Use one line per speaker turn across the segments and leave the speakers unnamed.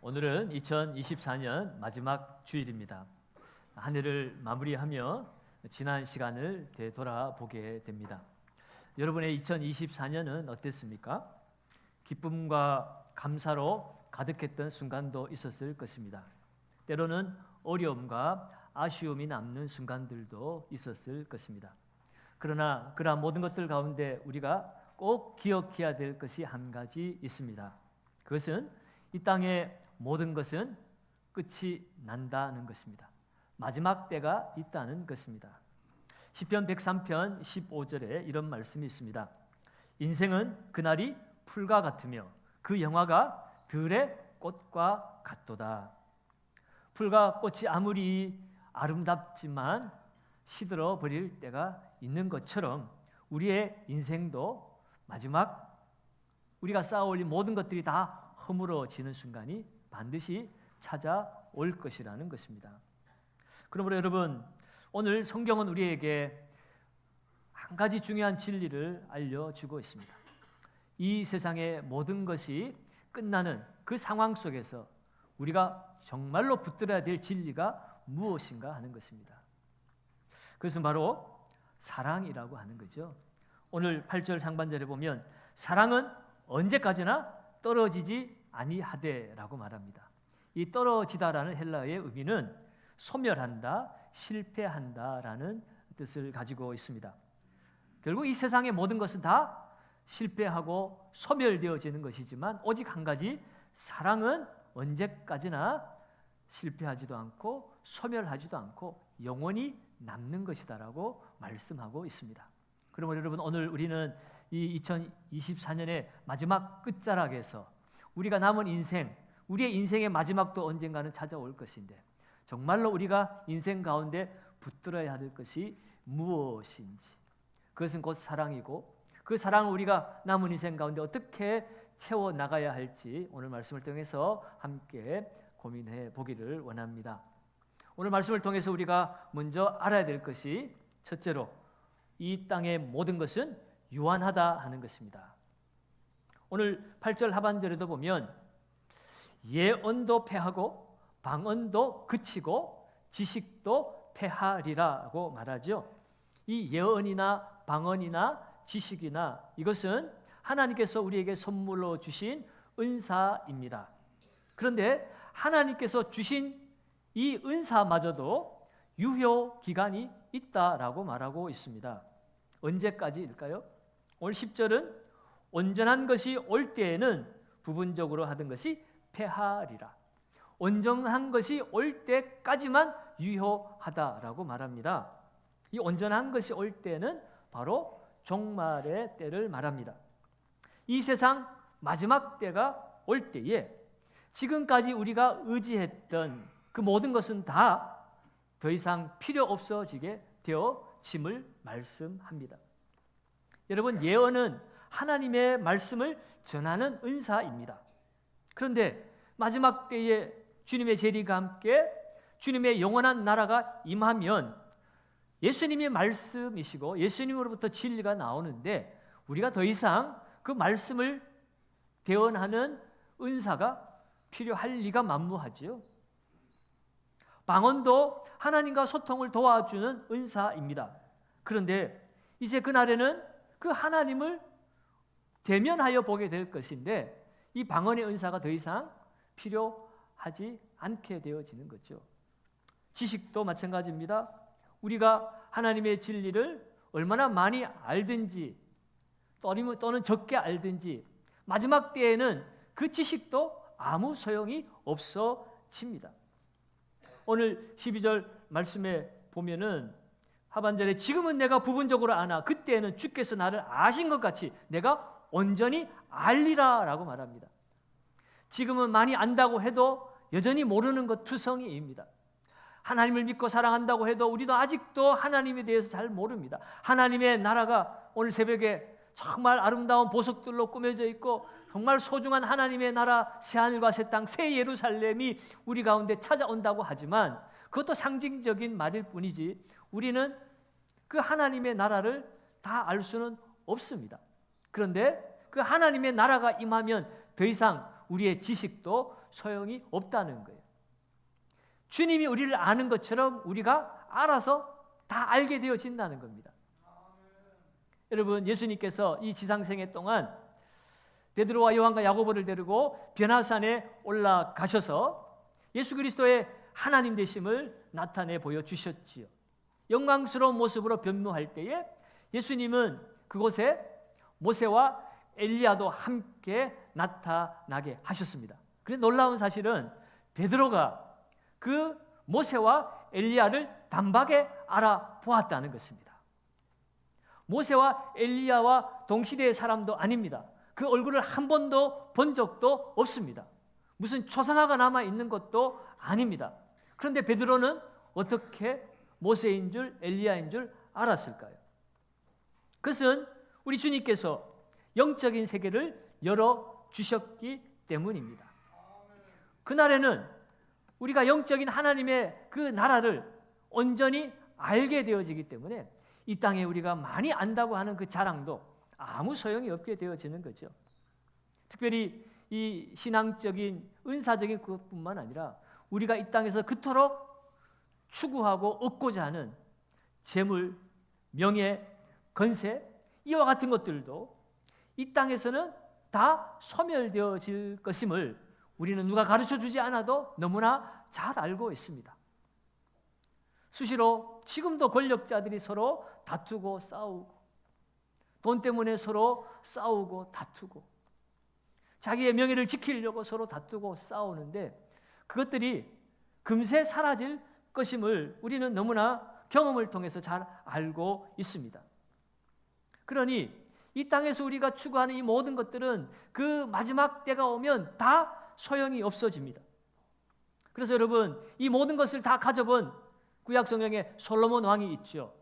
오늘은 2024년 마지막 주일입니다. 한 해를 마무리하며 지난 시간을 되돌아보게 됩니다. 여러분의 2024년은 어땠습니까? 기쁨과 감사로 가득했던 순간도 있었을 것입니다. 때로는 어려움과 아쉬움이 남는 순간들도 있었을 것입니다. 그러나 그러한 모든 것들 가운데 우리가 꼭 기억해야 될 것이 한 가지 있습니다. 그것은 이 땅의 모든 것은 끝이 난다는 것입니다. 마지막 때가 있다는 것입니다. 시편 103편 15절에 이런 말씀이 있습니다. 인생은 그날이 풀과 같으며 그 영화가 들의 꽃과 같도다. 풀과 꽃이 아무리 아름답지만 시들어 버릴 때가 있는 것처럼 우리의 인생도 마지막 우리가 쌓아올린 모든 것들이 다 허물어지는 순간이 반드시 찾아올 것이라는 것입니다. 그러므로 여러분, 오늘 성경은 우리에게 한 가지 중요한 진리를 알려주고 있습니다. 이 세상의 모든 것이 끝나는 그 상황 속에서 우리가 정말로 붙들어야 될 진리가 무엇인가 하는 것입니다. 그것은 바로 사랑이라고 하는 거죠. 오늘 8절 상반절에 보면 사랑은 언제까지나 떨어지지 아니하되라고 말합니다. 이 떨어지다라는 헬라어의 의미는 소멸한다, 실패한다라는 뜻을 가지고 있습니다. 결국 이 세상의 모든 것은 다 실패하고 소멸되어지는 것이지만 오직 한 가지, 사랑은 언제까지나 실패하지도 않고 소멸하지도 않고 영원히 남는 것이다라고 말씀하고 있습니다. 그러면 여러분, 오늘 우리는 이 2024년의 마지막 끝자락에서 우리가 남은 인생, 우리의 인생의 마지막도 언젠가는 찾아올 것인데 정말로 우리가 인생 가운데 붙들어야 할 것이 무엇인지, 그것은 곧 사랑이고 그 사랑을 우리가 남은 인생 가운데 어떻게 채워나가야 할지 오늘 말씀을 통해서 함께 고민해 보기를 원합니다. 오늘 말씀을 통해서 우리가 먼저 알아야 될 것이 첫째로 이 땅의 모든 것은 유한하다 하는 것입니다. 오늘 8절 하반절에도 보면 예언도 패하고 방언도 그치고 지식도 패하리라고 말하죠. 이 예언이나 방언이나 지식이나 이것은 하나님께서 우리에게 선물로 주신 은사입니다. 그런데 하나님께서 주신 이 은사마저도 유효 기간이 있다라고 말하고 있습니다. 언제까지일까요? 오늘 10절은 온전한 것이 올 때에는 부분적으로 하던 것이 패하리라. 온전한 것이 올 때까지만 유효하다라고 말합니다. 이 온전한 것이 올 때는 바로 종말의 때를 말합니다. 이 세상 마지막 때가 올 때에 지금까지 우리가 의지했던 그 모든 것은 다 더 이상 필요 없어지게 되어짐을 말씀합니다. 여러분, 예언은 하나님의 말씀을 전하는 은사입니다. 그런데 마지막 때에 주님의 재림과 함께 주님의 영원한 나라가 임하면 예수님의 말씀이시고 예수님으로부터 진리가 나오는데 우리가 더 이상 그 말씀을 대언하는 은사가 필요할 리가 만무하지요. 방언도 하나님과 소통을 도와주는 은사입니다. 그런데 이제 그날에는 그 하나님을 대면하여 보게 될 것인데 이 방언의 은사가 더 이상 필요하지 않게 되어지는 거죠. 지식도 마찬가지입니다. 우리가 하나님의 진리를 얼마나 많이 알든지 또는 적게 알든지 마지막 때에는 그 지식도 아무 소용이 없어집니다. 오늘 12절 말씀에 보면은 하반절에 지금은 내가 부분적으로 아나 그때에는 주께서 나를 아신 것 같이 내가 온전히 알리라 라고 말합니다. 지금은 많이 안다고 해도 여전히 모르는 것 투성이입니다. 하나님을 믿고 사랑한다고 해도 우리도 아직도 하나님에 대해서 잘 모릅니다. 하나님의 나라가 오늘 새벽에 정말 아름다운 보석들로 꾸며져 있고 정말 소중한 하나님의 나라 새하늘과 새 땅 새 예루살렘이 우리 가운데 찾아온다고 하지만 그것도 상징적인 말일 뿐이지 우리는 그 하나님의 나라를 다 알 수는 없습니다. 그런데 그 하나님의 나라가 임하면 더 이상 우리의 지식도 소용이 없다는 거예요. 주님이 우리를 아는 것처럼 우리가 알아서 다 알게 되어진다는 겁니다. 여러분, 예수님께서 이 지상생애 동안 베드로와 요한과 야고보를 데리고 변화산에 올라가셔서 예수 그리스도의 하나님 되심을 나타내 보여주셨지요. 영광스러운 모습으로 변모할 때에 예수님은 그곳에 모세와 엘리야도 함께 나타나게 하셨습니다. 그런데 놀라운 사실은 베드로가 그 모세와 엘리야를 단박에 알아보았다는 것입니다. 모세와 엘리야와 동시대의 사람도 아닙니다. 그 얼굴을 한 번도 본 적도 없습니다. 무슨 초상화가 남아 있는 것도 아닙니다. 그런데 베드로는 어떻게 모세인 줄 엘리야인 줄 알았을까요? 그것은 우리 주님께서 영적인 세계를 열어주셨기 때문입니다. 그날에는 우리가 영적인 하나님의 그 나라를 온전히 알게 되어지기 때문에 이 땅에 우리가 많이 안다고 하는 그 자랑도 아무 소용이 없게 되어지는 거죠. 특별히 이 신앙적인 은사적인 것뿐만 아니라 우리가 이 땅에서 그토록 추구하고 얻고자 하는 재물, 명예, 건세 이와 같은 것들도 이 땅에서는 다 소멸되어질 것임을 우리는 누가 가르쳐주지 않아도 너무나 잘 알고 있습니다. 수시로 지금도 권력자들이 서로 다투고 싸우고 돈 때문에 서로 싸우고 다투고 자기의 명예를 지키려고 서로 다투고 싸우는데 그것들이 금세 사라질 것임을 우리는 너무나 경험을 통해서 잘 알고 있습니다. 그러니 이 땅에서 우리가 추구하는 이 모든 것들은 그 마지막 때가 오면 다 소용이 없어집니다. 그래서 여러분, 이 모든 것을 다 가져본 구약 성경에 솔로몬 왕이 있죠.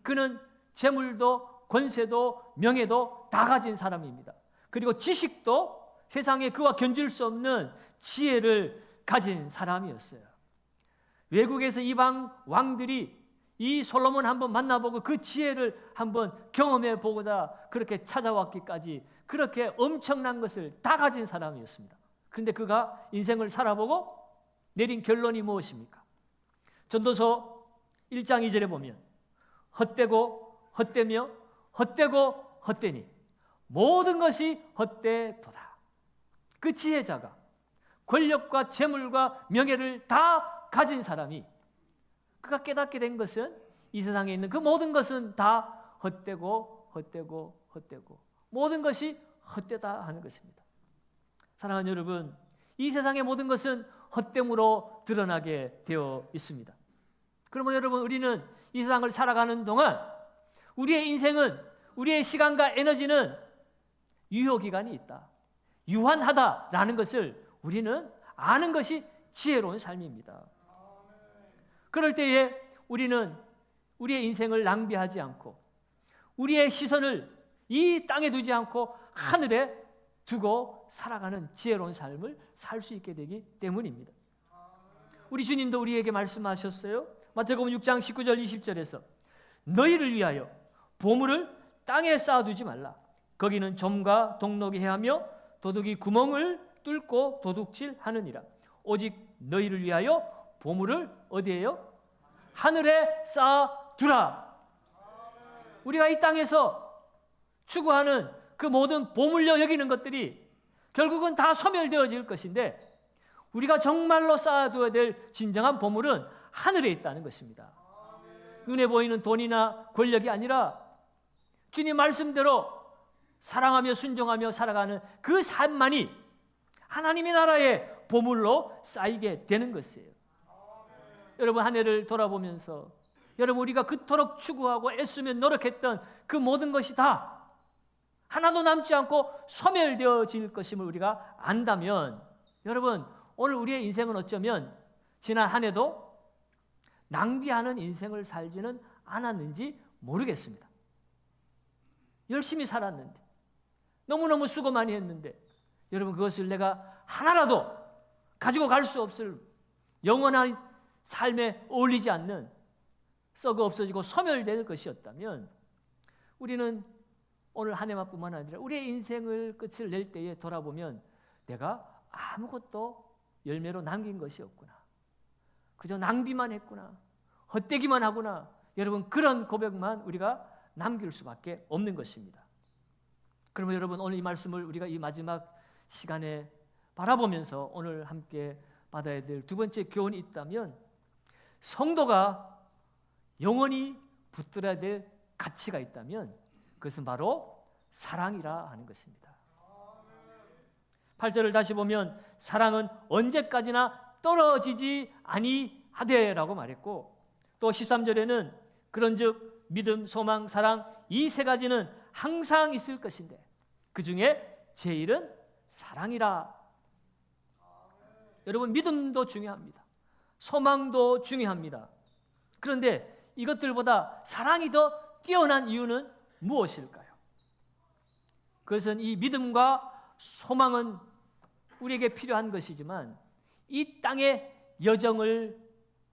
그는 재물도 권세도 명예도 다 가진 사람입니다. 그리고 지식도 세상에 그와 견줄 수 없는 지혜를 가진 사람이었어요. 외국에서 이방 왕들이 이 솔로몬 한번 만나보고 그 지혜를 한번 경험해 보고자 그렇게 찾아왔기까지 그렇게 엄청난 것을 다 가진 사람이었습니다. 그런데 그가 인생을 살아보고 내린 결론이 무엇입니까? 전도서 1장 2절에 보면 헛되고 헛되며 헛되고 헛되니 모든 것이 헛되도다. 그 지혜자가 권력과 재물과 명예를 다 가진 사람이 그가 깨닫게 된 것은 이 세상에 있는 그 모든 것은 다 헛되고 헛되고 헛되고 모든 것이 헛되다 하는 것입니다. 사랑하는 여러분, 이 세상의 모든 것은 헛됨으로 드러나게 되어 있습니다. 그러면 여러분, 우리는 이 세상을 살아가는 동안 우리의 인생은, 우리의 시간과 에너지는 유효기간이 있다, 유한하다라는 것을 우리는 아는 것이 지혜로운 삶입니다. 그럴 때에 우리는 우리의 인생을 낭비하지 않고 우리의 시선을 이 땅에 두지 않고 하늘에 두고 살아가는 지혜로운 삶을 살 수 있게 되기 때문입니다. 우리 주님도 우리에게 말씀하셨어요. 마태복음 6장 19절 20절에서 너희를 위하여 보물을 땅에 쌓아두지 말라. 거기는 점과 동록이 해하며 도둑이 구멍을 뚫고 도둑질하느니라. 오직 너희를 위하여 보물을 어디에요? 하늘에 쌓아두라. 우리가 이 땅에서 추구하는 그 모든 보물로 여기는 것들이 결국은 다 소멸되어질 것인데 우리가 정말로 쌓아두어야 될 진정한 보물은 하늘에 있다는 것입니다. 눈에 보이는 돈이나 권력이 아니라 주님 말씀대로 사랑하며 순종하며 살아가는 그 삶만이 하나님의 나라의 보물로 쌓이게 되는 것이에요. 여러분, 한 해를 돌아보면서 여러분, 우리가 그토록 추구하고 애쓰며 노력했던 그 모든 것이 다 하나도 남지 않고 소멸되어질 것임을 우리가 안다면 여러분, 오늘 우리의 인생은 어쩌면 지난 한 해도 낭비하는 인생을 살지는 않았는지 모르겠습니다. 열심히 살았는데 너무너무 수고 많이 했는데 여러분, 그것을 내가 하나라도 가지고 갈 수 없을 영원한 삶에 어울리지 않는 썩어 없어지고 소멸될 것이었다면 우리는 오늘 한 해만뿐만 아니라 우리의 인생을 끝을 낼 때에 돌아보면 내가 아무것도 열매로 남긴 것이 없구나. 그저 낭비만 했구나. 헛되기만 하구나. 여러분, 그런 고백만 우리가 남길 수밖에 없는 것입니다. 그러면 여러분, 오늘 이 말씀을 우리가 이 마지막 시간에 바라보면서 오늘 함께 받아야 될 두 번째 교훈이 있다면, 성도가 영원히 붙들어야 될 가치가 있다면 그것은 바로 사랑이라 하는 것입니다. 8절을 다시 보면 사랑은 언제까지나 떨어지지 아니하되라고 말했고, 또 13절에는 그런즉 믿음, 소망, 사랑 이 세 가지는 항상 있을 것인데 그 중에 제일은 사랑이라. 여러분, 믿음도 중요합니다. 소망도 중요합니다. 그런데 이것들보다 사랑이 더 뛰어난 이유는 무엇일까요? 그것은 이 믿음과 소망은 우리에게 필요한 것이지만 이 땅의 여정을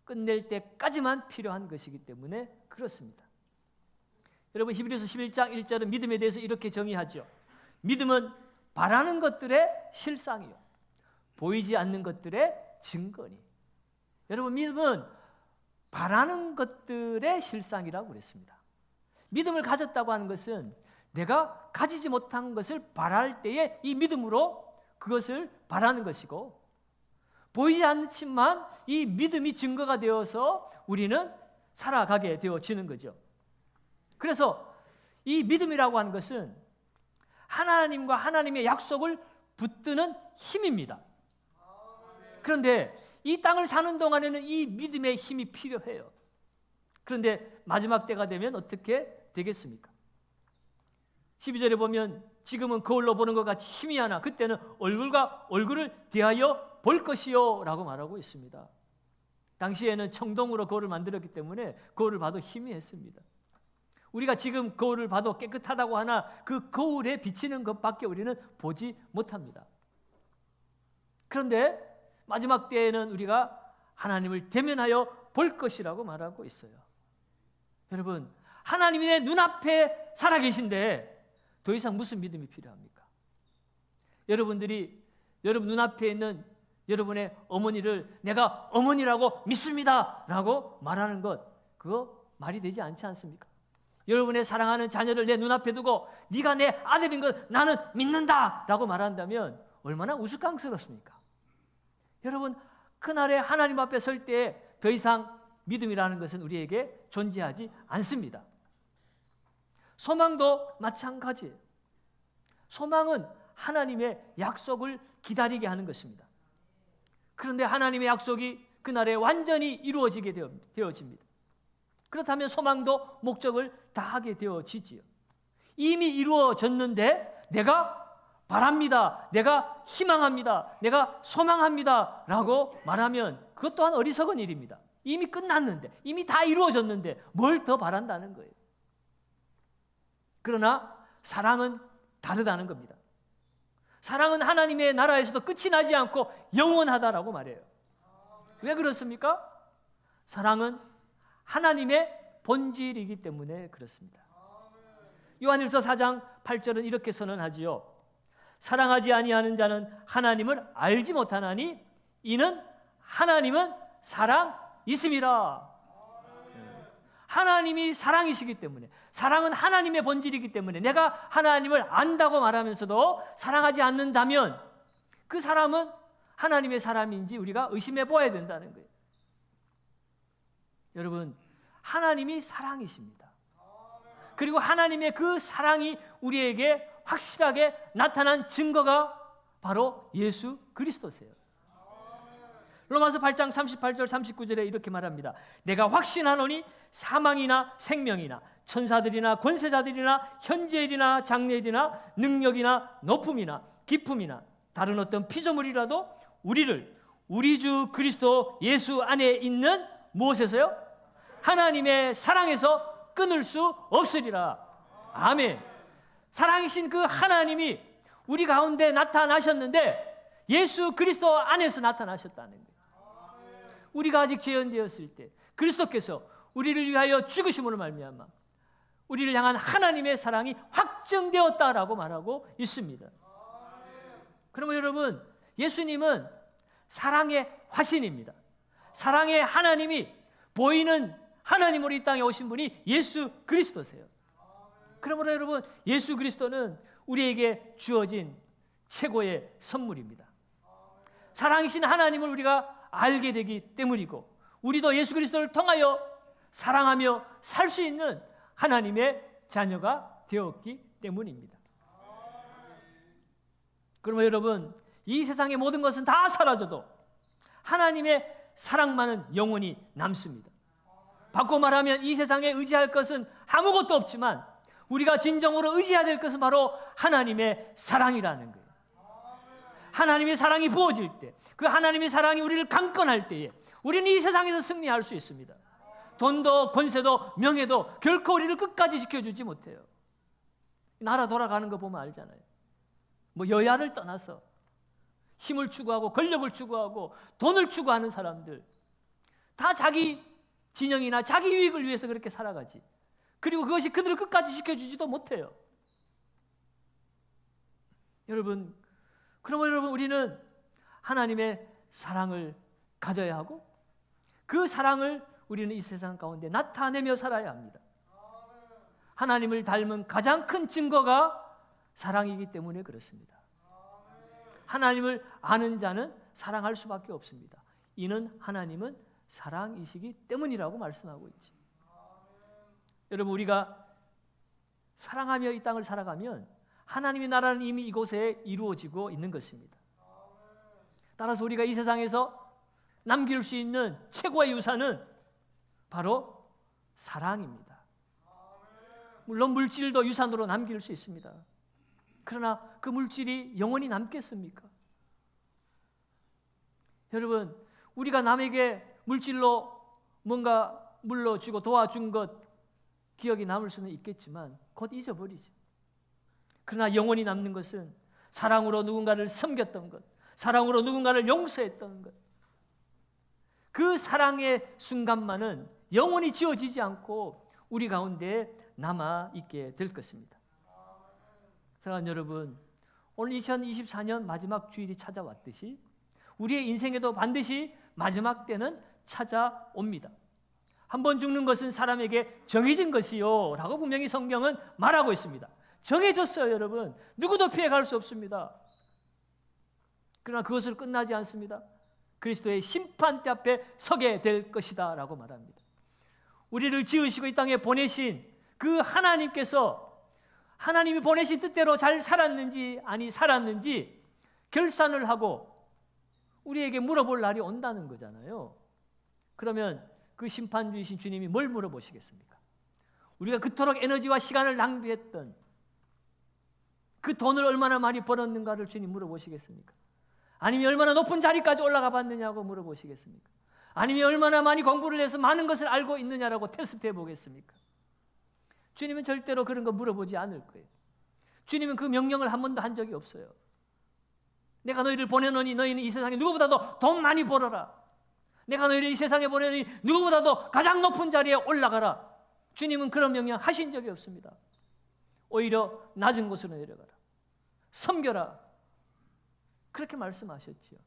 끝낼 때까지만 필요한 것이기 때문에 그렇습니다. 여러분, 히브리서 11장 1절은 믿음에 대해서 이렇게 정의하죠. 믿음은 바라는 것들의 실상이요, 보이지 않는 것들의 증거니. 여러분, 믿음은 바라는 것들의 실상이라고 그랬습니다. 믿음을 가졌다고 하는 것은 내가 가지지 못한 것을 바랄 때에 이 믿음으로 그것을 바라는 것이고, 보이지 않지만 이 믿음이 증거가 되어서 우리는 살아가게 되어지는 거죠. 그래서 이 믿음이라고 하는 것은 하나님과 하나님의 약속을 붙드는 힘입니다. 그런데 이 땅을 사는 동안에는 이 믿음의 힘이 필요해요. 그런데 마지막 때가 되면 어떻게 되겠습니까? 12절에 보면 지금은 거울로 보는 것 같이 희미하나 그때는 얼굴과 얼굴을 대하여 볼 것이요 라고 말하고 있습니다. 당시에는 청동으로 거울을 만들었기 때문에 거울을 봐도 희미했습니다. 우리가 지금 거울을 봐도 깨끗하다고 하나 그 거울에 비치는 것밖에 우리는 보지 못합니다. 그런데 마지막 때에는 우리가 하나님을 대면하여 볼 것이라고 말하고 있어요. 여러분, 하나님이 내 눈앞에 살아계신데 더 이상 무슨 믿음이 필요합니까? 여러분들이 여러분 눈앞에 있는 여러분의 어머니를 내가 어머니라고 믿습니다 라고 말하는 것, 그거 말이 되지 않지 않습니까? 여러분의 사랑하는 자녀를 내 눈앞에 두고 네가 내 아들인 것 나는 믿는다 라고 말한다면 얼마나 우스꽝스럽습니까? 여러분, 그날에 하나님 앞에 설 때 더 이상 믿음이라는 것은 우리에게 존재하지 않습니다. 소망도 마찬가지예요. 소망은 하나님의 약속을 기다리게 하는 것입니다. 그런데 하나님의 약속이 그날에 완전히 이루어지게 되어집니다. 그렇다면 소망도 목적을 다하게 되어지지요. 이미 이루어졌는데 내가 바랍니다, 내가 희망합니다, 내가 소망합니다 라고 말하면 그것 또한 어리석은 일입니다. 이미 끝났는데, 이미 다 이루어졌는데 뭘 더 바란다는 거예요. 그러나 사랑은 다르다는 겁니다. 사랑은 하나님의 나라에서도 끝이 나지 않고 영원하다라고 말해요. 왜 그렇습니까? 사랑은 하나님의 본질이기 때문에 그렇습니다. 요한일서 4장 8절은 이렇게 선언하지요. 사랑하지 아니하는 자는 하나님을 알지 못하나니 이는 하나님은 사랑이심이라. 하나님이 사랑이시기 때문에, 사랑은 하나님의 본질이기 때문에 내가 하나님을 안다고 말하면서도 사랑하지 않는다면 그 사람은 하나님의 사람인지 우리가 의심해 보아야 된다는 거예요. 여러분, 하나님이 사랑이십니다. 그리고 하나님의 그 사랑이 우리에게 확실하게 나타난 증거가 바로 예수 그리스도세요. 로마서 8장 38절 39절에 이렇게 말합니다. 내가 확신하노니 사망이나 생명이나 천사들이나 권세자들이나 현재일이나 장래일이나 능력이나 높음이나 깊음이나 다른 어떤 피조물이라도 우리를 우리 주 그리스도 예수 안에 있는 무엇에서요? 하나님의 사랑에서 끊을 수 없으리라. 아멘. 사랑이신 그 하나님이 우리 가운데 나타나셨는데 예수 그리스도 안에서 나타나셨다는 거예요. 우리가 아직 죄인되었을 때 그리스도께서 우리를 위하여 죽으심으로 말미암아 우리를 향한 하나님의 사랑이 확정되었다라고 말하고 있습니다. 그러면 여러분, 예수님은 사랑의 화신입니다. 사랑의 하나님이 보이는 하나님으로 이 땅에 오신 분이 예수 그리스도세요. 그러므로 여러분, 예수 그리스도는 우리에게 주어진 최고의 선물입니다. 사랑이신 하나님을 우리가 알게 되기 때문이고, 우리도 예수 그리스도를 통하여 사랑하며 살 수 있는 하나님의 자녀가 되었기 때문입니다. 그러면 여러분, 이 세상의 모든 것은 다 사라져도 하나님의 사랑만은 영원히 남습니다. 바꿔 말하면 이 세상에 의지할 것은 아무것도 없지만 우리가 진정으로 의지해야 될 것은 바로 하나님의 사랑이라는 거예요. 하나님의 사랑이 부어질 때, 그 하나님의 사랑이 우리를 강권할 때에 우리는 이 세상에서 승리할 수 있습니다. 돈도 권세도 명예도 결코 우리를 끝까지 지켜주지 못해요. 나라 돌아가는 거 보면 알잖아요. 뭐 여야를 떠나서 힘을 추구하고 권력을 추구하고 돈을 추구하는 사람들 다 자기 진영이나 자기 유익을 위해서 그렇게 살아가지. 그리고 그것이 그들을 끝까지 지켜주지도 못해요. 여러분, 그러면 여러분, 우리는 하나님의 사랑을 가져야 하고 그 사랑을 우리는 이 세상 가운데 나타내며 살아야 합니다. 하나님을 닮은 가장 큰 증거가 사랑이기 때문에 그렇습니다. 하나님을 아는 자는 사랑할 수밖에 없습니다. 이는 하나님은 사랑이시기 때문이라고 말씀하고 있죠. 여러분, 우리가 사랑하며 이 땅을 살아가면 하나님의 나라는 이미 이곳에 이루어지고 있는 것입니다. 따라서 우리가 이 세상에서 남길 수 있는 최고의 유산은 바로 사랑입니다. 물론 물질도 유산으로 남길 수 있습니다. 그러나 그 물질이 영원히 남겠습니까? 여러분, 우리가 남에게 물질로 뭔가 물러주고 도와준 것 기억이 남을 수는 있겠지만 곧 잊어버리죠. 그러나 영원히 남는 것은 사랑으로 누군가를 섬겼던 것, 사랑으로 누군가를 용서했던 것, 그 사랑의 순간만은 영원히 지워지지 않고 우리 가운데 남아있게 될 것입니다. 사랑하는 여러분, 오늘 2024년 마지막 주일이 찾아왔듯이 우리의 인생에도 반드시 마지막 때는 찾아옵니다. 한 번 죽는 것은 사람에게 정해진 것이요 라고 분명히 성경은 말하고 있습니다. 정해졌어요. 여러분, 누구도 피해갈 수 없습니다. 그러나 그것으로 끝나지 않습니다. 그리스도의 심판대 앞에 서게 될 것이다 라고 말합니다. 우리를 지으시고 이 땅에 보내신 그 하나님께서 하나님이 보내신 뜻대로 잘 살았는지 아니 살았는지 결산을 하고 우리에게 물어볼 날이 온다는 거잖아요. 그러면 그 심판주이신 주님이 뭘 물어보시겠습니까? 우리가 그토록 에너지와 시간을 낭비했던 그 돈을 얼마나 많이 벌었는가를 주님 물어보시겠습니까? 아니면 얼마나 높은 자리까지 올라가 봤느냐고 물어보시겠습니까? 아니면 얼마나 많이 공부를 해서 많은 것을 알고 있느냐라고 테스트해 보겠습니까? 주님은 절대로 그런 거 물어보지 않을 거예요. 주님은 그 명령을 한 번도 한 적이 없어요. 내가 너희를 보내노니 너희는 이 세상에 누구보다도 돈 많이 벌어라. 내가 너희를 이 세상에 보내노니 누구보다도 가장 높은 자리에 올라가라. 주님은 그런 명령 하신 적이 없습니다. 오히려 낮은 곳으로 내려가라. 섬겨라. 그렇게 말씀하셨지요.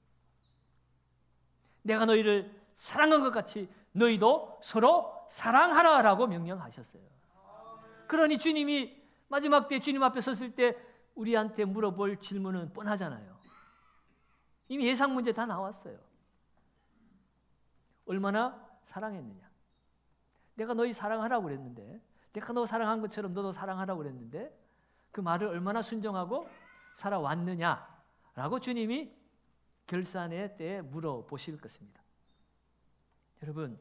내가 너희를 사랑한 것 같이 너희도 서로 사랑하라라고 명령하셨어요. 그러니 주님이 마지막 때 주님 앞에 섰을 때 우리한테 물어볼 질문은 뻔하잖아요. 이미 예상 문제 다 나왔어요. 얼마나 사랑했느냐. 내가 너희 사랑하라고 그랬는데, 내가 너 사랑한 것처럼 너도 사랑하라고 그랬는데 그 말을 얼마나 순종하고 살아왔느냐라고 주님이 결산의 때에 물어보실 것입니다. 여러분,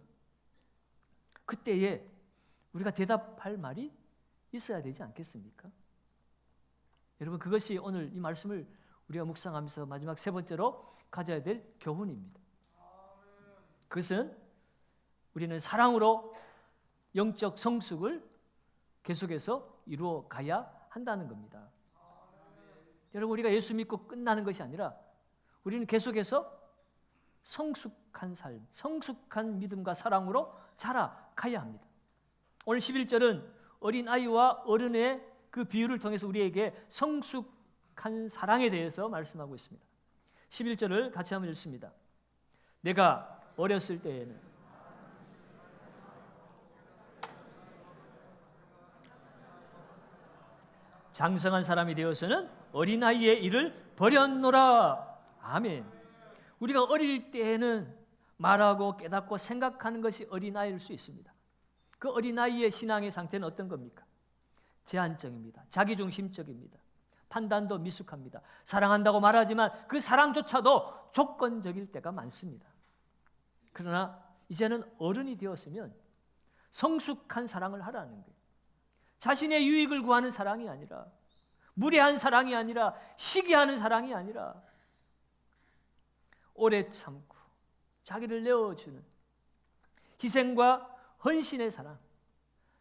그때에 우리가 대답할 말이 있어야 되지 않겠습니까? 여러분, 그것이 오늘 이 말씀을 우리가 묵상하면서 마지막 세 번째로 가져야 될 교훈입니다. 그것은 우리는 사랑으로 영적 성숙을 계속해서 이루어 가야 한다는 겁니다. 여러분, 우리가 예수 믿고 끝나는 것이 아니라 우리는 계속해서 성숙한 삶, 성숙한 믿음과 사랑으로 자라가야 합니다. 오늘 11절은 어린아이와 어른의 그 비유를 통해서 우리에게 성숙한 성숙한 사랑에 대해서 말씀하고 있습니다. 11절을 같이 한번 읽습니다. 내가 어렸을 때에는 장성한 사람이 되어서는 어린아이의 일을 버렸노라. 아멘. 우리가 어릴 때에는 말하고 깨닫고 생각하는 것이 어린아이일 수 있습니다. 그 어린아이의 신앙의 상태는 어떤 겁니까? 제한적입니다. 자기중심적입니다. 판단도 미숙합니다. 사랑한다고 말하지만 그 사랑조차도 조건적일 때가 많습니다. 그러나 이제는 어른이 되었으면 성숙한 사랑을 하라는 거예요. 자신의 유익을 구하는 사랑이 아니라, 무례한 사랑이 아니라, 시기하는 사랑이 아니라, 오래 참고 자기를 내어주는 희생과 헌신의 사랑,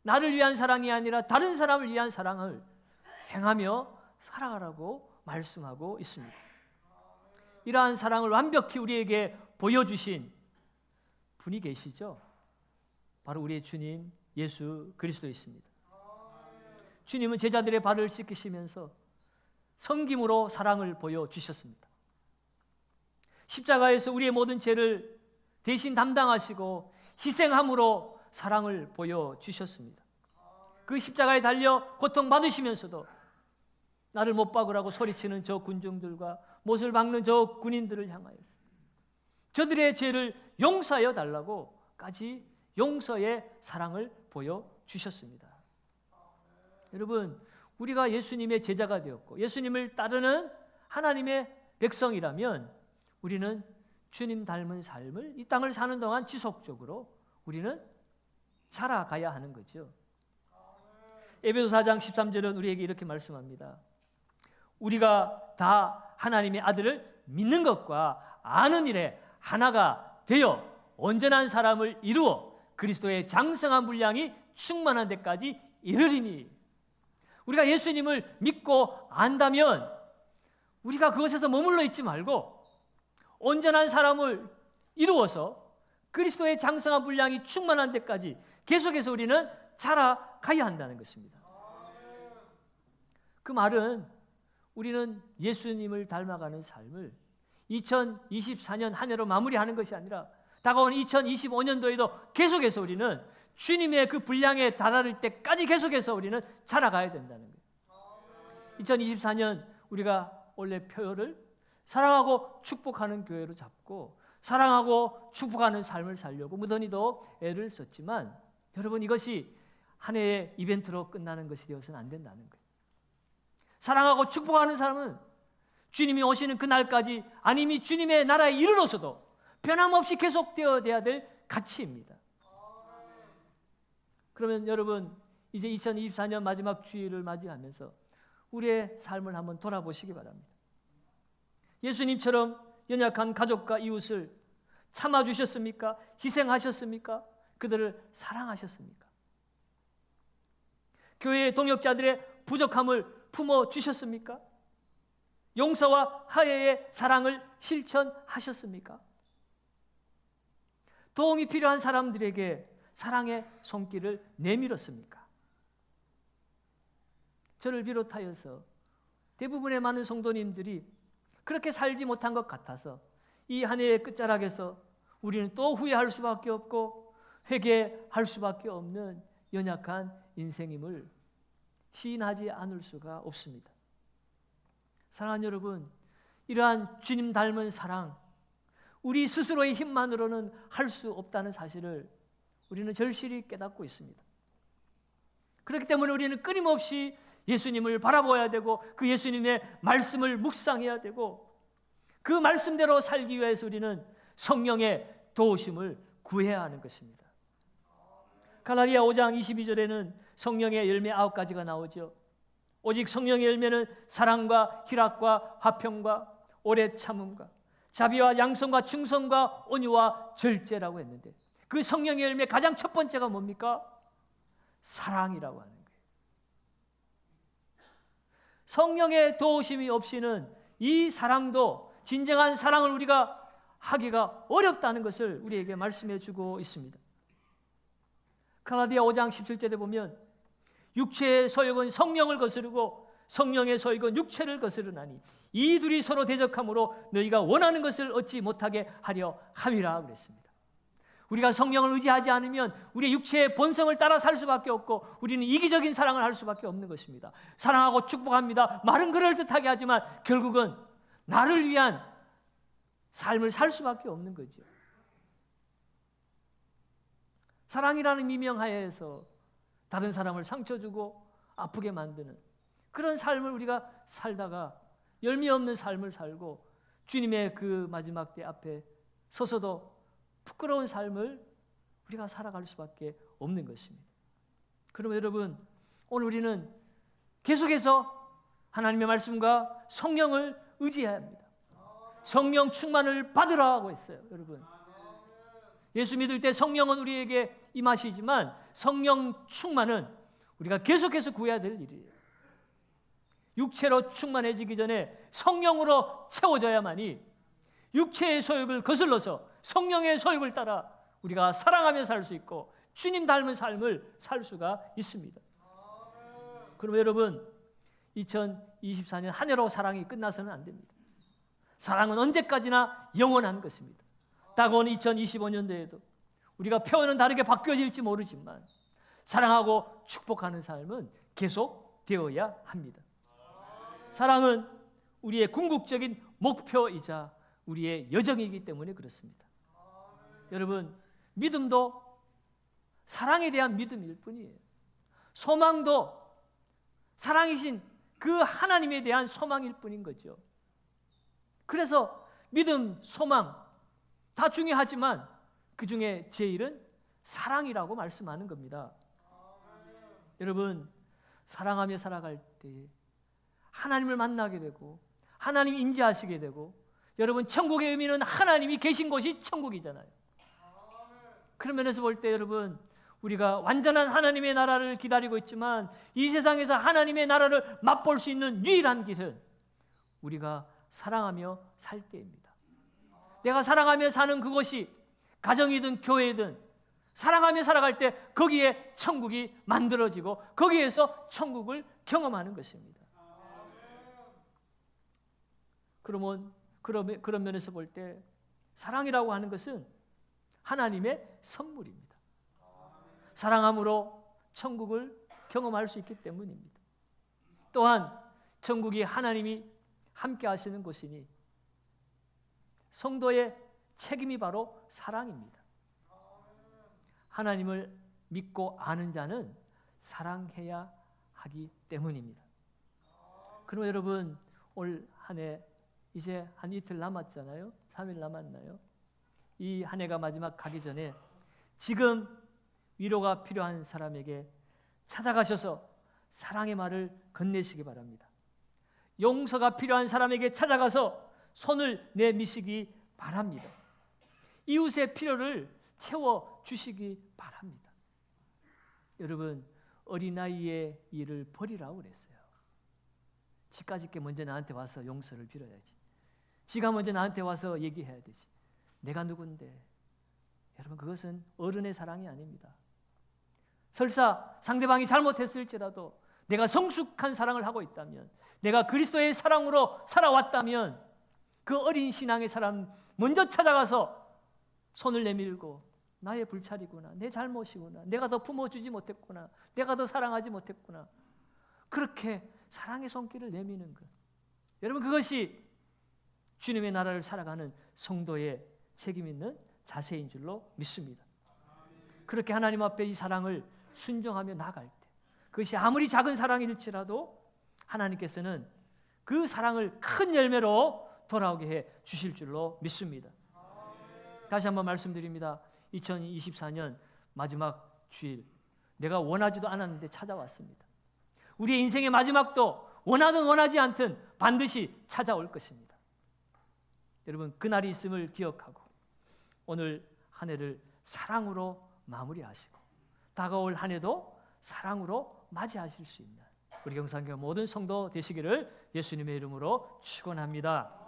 나를 위한 사랑이 아니라 다른 사람을 위한 사랑을 행하며 살아가라고 말씀하고 있습니다. 이러한 사랑을 완벽히 우리에게 보여주신 분이 계시죠? 바로 우리의 주님 예수 그리스도이십니다. 주님은 제자들의 발을 씻기시면서 섬김으로 사랑을 보여주셨습니다. 십자가에서 우리의 모든 죄를 대신 담당하시고 희생함으로 사랑을 보여주셨습니다. 그 십자가에 달려 고통받으시면서도 나를 못 박으라고 소리치는 저 군중들과 못을 박는 저 군인들을 향하여서 저들의 죄를 용서하여 달라고까지 용서의 사랑을 보여주셨습니다. 여러분, 우리가 예수님의 제자가 되었고 예수님을 따르는 하나님의 백성이라면 우리는 주님 닮은 삶을 이 땅을 사는 동안 지속적으로 우리는 살아가야 하는 거죠. 에베소 4장 13절은 우리에게 이렇게 말씀합니다. 우리가 다 하나님의 아들을 믿는 것과 아는 일에 하나가 되어 온전한 사람을 이루어 그리스도의 장성한 분량이 충만한 데까지 이르리니. 우리가 예수님을 믿고 안다면 우리가 그것에서 머물러 있지 말고 온전한 사람을 이루어서 그리스도의 장성한 분량이 충만한 데까지 계속해서 우리는 자라가야 한다는 것입니다. 그 말은 우리는 예수님을 닮아가는 삶을 2024년 한 해로 마무리하는 것이 아니라 다가오는 2025년도에도 계속해서 우리는 주님의 그 분량에 달할 때까지 계속해서 우리는 자라가야 된다는 거예요. 2024년 우리가 원래 표어를 사랑하고 축복하는 교회로 잡고 사랑하고 축복하는 삶을 살려고 무던히도 애를 썼지만 여러분, 이것이 한 해의 이벤트로 끝나는 것이 되어서는 안 된다는 거예요. 사랑하고 축복하는 사람은 주님이 오시는 그날까지 아니 이미 주님의 나라에 이르러서도 변함없이 계속되어야 될 가치입니다. 그러면 여러분, 이제 2024년 마지막 주일을 맞이하면서 우리의 삶을 한번 돌아보시기 바랍니다. 예수님처럼 연약한 가족과 이웃을 참아주셨습니까? 희생하셨습니까? 그들을 사랑하셨습니까? 교회의 동역자들의 부족함을 품어주셨습니까? 용서와 화해의 사랑을 실천하셨습니까? 도움이 필요한 사람들에게 사랑의 손길을 내밀었습니까? 저를 비롯하여서 대부분의 많은 성도님들이 그렇게 살지 못한 것 같아서 이 한 해의 끝자락에서 우리는 또 후회할 수밖에 없고 회개할 수밖에 없는 연약한 인생임을 시인하지 않을 수가 없습니다. 사랑하는 여러분, 이러한 주님 닮은 사랑, 우리 스스로의 힘만으로는 할 수 없다는 사실을 우리는 절실히 깨닫고 있습니다. 그렇기 때문에 우리는 끊임없이 예수님을 바라보아야 되고 그 예수님의 말씀을 묵상해야 되고 그 말씀대로 살기 위해서 우리는 성령의 도우심을 구해야 하는 것입니다. 갈라디아 5장 22절에는 성령의 열매 9가지가 나오죠. 오직 성령의 열매는 사랑과 희락과 화평과 오래 참음과 자비와 양성과 충성과 온유와 절제라고 했는데 그 성령의 열매 가장 첫 번째가 뭡니까? 사랑이라고 하는 거예요. 성령의 도우심이 없이는 이 사랑도 진정한 사랑을 우리가 하기가 어렵다는 것을 우리에게 말씀해 주고 있습니다. 갈라디아 5장 17절에 보면 육체의 소욕은 성령을 거스르고 성령의 소욕은 육체를 거스르나니 이 둘이 서로 대적함으로 너희가 원하는 것을 얻지 못하게 하려 함이라 그랬습니다. 우리가 성령을 의지하지 않으면 우리의 육체의 본성을 따라 살 수밖에 없고 우리는 이기적인 사랑을 할 수밖에 없는 것입니다. 사랑하고 축복합니다. 말은 그럴듯하게 하지만 결국은 나를 위한 삶을 살 수밖에 없는 거죠. 사랑이라는 미명하에서 다른 사람을 상처 주고 아프게 만드는 그런 삶을 우리가 살다가 열매 없는 삶을 살고 주님의 그 마지막 때 앞에 서서도 부끄러운 삶을 우리가 살아갈 수밖에 없는 것입니다. 그러면 여러분, 오늘 우리는 계속해서 하나님의 말씀과 성령을 의지해야 합니다. 성령 충만을 받으라고 했어요. 여러분, 예수 믿을 때 성령은 우리에게 임하시지만 성령 충만은 우리가 계속해서 구해야 될 일이에요. 육체로 충만해지기 전에 성령으로 채워져야만이 육체의 소욕을 거슬러서 성령의 소욕을 따라 우리가 사랑하며 살 수 있고 주님 닮은 삶을 살 수가 있습니다. 그럼 여러분, 2024년 한 해로 사랑이 끝나서는 안 됩니다. 사랑은 언제까지나 영원한 것입니다. 다가온 2025년도에도 우리가 표현은 다르게 바뀌어질지 모르지만 사랑하고 축복하는 삶은 계속 되어야 합니다. 사랑은 우리의 궁극적인 목표이자 우리의 여정이기 때문에 그렇습니다. 여러분, 믿음도 사랑에 대한 믿음일 뿐이에요. 소망도 사랑이신 그 하나님에 대한 소망일 뿐인 거죠. 그래서 믿음, 소망 다 중요하지만 그 중에 제일은 사랑이라고 말씀하는 겁니다. 여러분, 사랑하며 살아갈 때 하나님을 만나게 되고 하나님 임재하시게 되고 여러분, 천국의 의미는 하나님이 계신 곳이 천국이잖아요. 그런 면에서 볼 때 여러분, 우리가 완전한 하나님의 나라를 기다리고 있지만 이 세상에서 하나님의 나라를 맛볼 수 있는 유일한 길은 우리가 사랑하며 살 때입니다. 내가 사랑하며 사는 그것이 가정이든 교회든 사랑하며 살아갈 때 거기에 천국이 만들어지고 거기에서 천국을 경험하는 것입니다. 그러면 그런 면에서 볼 때 사랑이라고 하는 것은 하나님의 선물입니다. 사랑함으로 천국을 경험할 수 있기 때문입니다. 또한 천국이 하나님이 함께 하시는 곳이니 성도의 책임이 바로 사랑입니다. 하나님을 믿고 아는 자는 사랑해야 하기 때문입니다. 그럼 여러분, 올 한 해 이제 한 이틀 남았잖아요. 3일 남았나요? 이 한 해가 마지막 가기 전에 지금 위로가 필요한 사람에게 찾아가셔서 사랑의 말을 건네시기 바랍니다. 용서가 필요한 사람에게 찾아가서 손을 내미시기 바랍니다. 이웃의 필요를 채워주시기 바랍니다. 여러분, 어린아이의 일을 버리라고 그랬어요. 지까짓 게 먼저 나한테 와서 용서를 빌어야지. 지가 먼저 나한테 와서 얘기해야 되지. 내가 누군데. 여러분, 그것은 어른의 사랑이 아닙니다. 설사 상대방이 잘못했을지라도 내가 성숙한 사랑을 하고 있다면, 내가 그리스도의 사랑으로 살아왔다면 그 어린 신앙의 사람 먼저 찾아가서 손을 내밀고 나의 불찰이구나, 내 잘못이구나, 내가 더 품어주지 못했구나, 내가 더 사랑하지 못했구나, 그렇게 사랑의 손길을 내미는 것, 여러분, 그것이 주님의 나라를 살아가는 성도의 책임 있는 자세인 줄로 믿습니다. 그렇게 하나님 앞에 이 사랑을 순종하며 나갈 때, 그것이 아무리 작은 사랑일지라도 하나님께서는 그 사랑을 큰 열매로 돌아오게 해 주실 줄로 믿습니다. 다시 한번 말씀드립니다. 2024년 마지막 주일, 내가 원하지도 않았는데 찾아왔습니다. 우리의 인생의 마지막도 원하든 원하지 않든 반드시 찾아올 것입니다. 여러분, 그날이 있음을 기억하고 오늘 한 해를 사랑으로 마무리하시고 다가올 한 해도 사랑으로 맞이하실 수 있는 우리 경상교회 모든 성도 되시기를 예수님의 이름으로 축원합니다.